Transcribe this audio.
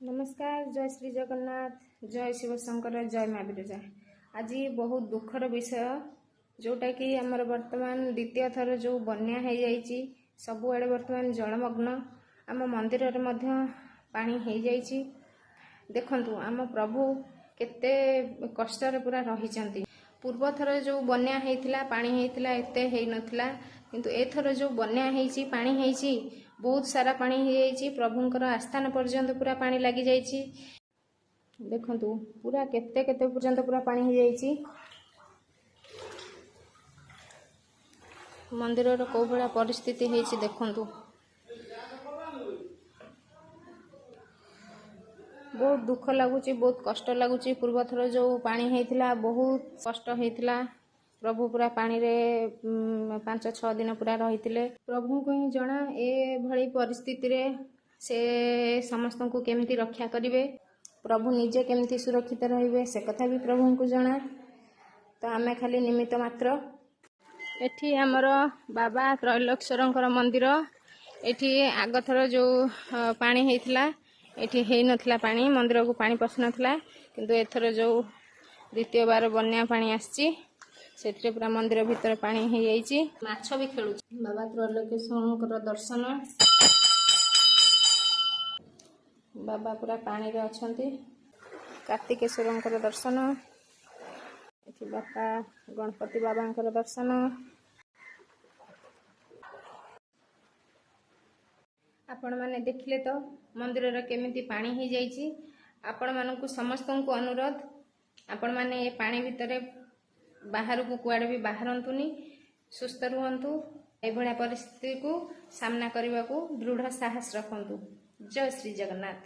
नमस्कार। जय श्री जगन्नाथ, जय शिव शंकर, जय माँ बिरजा। आज बहुत दुखर विषय जोटा कि आमर वर्तमान द्वितीय थर जो बन्या हो जाइए सबुआड़े वर्तमान जलमग्न आम मंदिर में पानी हो जाइए। देखंतु आम प्रभु केते कष्ट पूरा रही। पूर्व थर जो बन्या होता पानी होता एते हो नथिला, किंतु एथर जो बन्या होइछि पानी होइछि बहुत सारा पानी हो जाइछि। प्रभुंकर आस्थान पर्यंत पूरा पानी लगी जाइछि। देखंतु पूरा केते केते पर्यंत पूरा पानी हो जाइछि। मंदिर को भला परिस्थिति होइछि देखंतु। बहुत दुख लगुच, बहुत कष्ट लगुच। पूर्व थर जो पानी होता बहुत कष्ट होता। प्रभु पूरा पानी रे 5-6 दिन पूरा रही। प्रभु को ही जना ए भली परिस्थिति रे से समस्त को केमिति रक्षा करिवे, प्रभु निजे केमिति सुरक्षित रहिबे से कथा भी प्रभु को जना। तो आमे खाली निमित्त मात्र। एठी हमर बाबा त्रैलोक्येश्वर मंदिर। एठी आगथर जो पानी होता एठी हेई नथिला पानी, मंदिर को पानी पसि नथिला, किंतु एथर जो द्वितीय बार बन्या पानी आछि से पूरा मंदिर भीतर पानी हो जाइछि। माछ भी खेलु। बाबा त्रैलोक्येश्वर दर्शन, बाबा पूरा पानी रे अछंती। कार्तिकेश्वर दर्शन, एठी बापा गणपति बाबा दर्शन। आपण माने देखिले तो मंदिर रे केमिति पानी हो जाइछि। आपण मानकु समस्त को अनुरोध, आपण माने ए पानी भितरे बाहर को कुआड़े भी बाहरंतुनी, सुस्थ रुहंतु। एभलिया परिस्थिति को सामना करने को दृढ़ साहस रखंतु। जय श्री जगन्नाथ।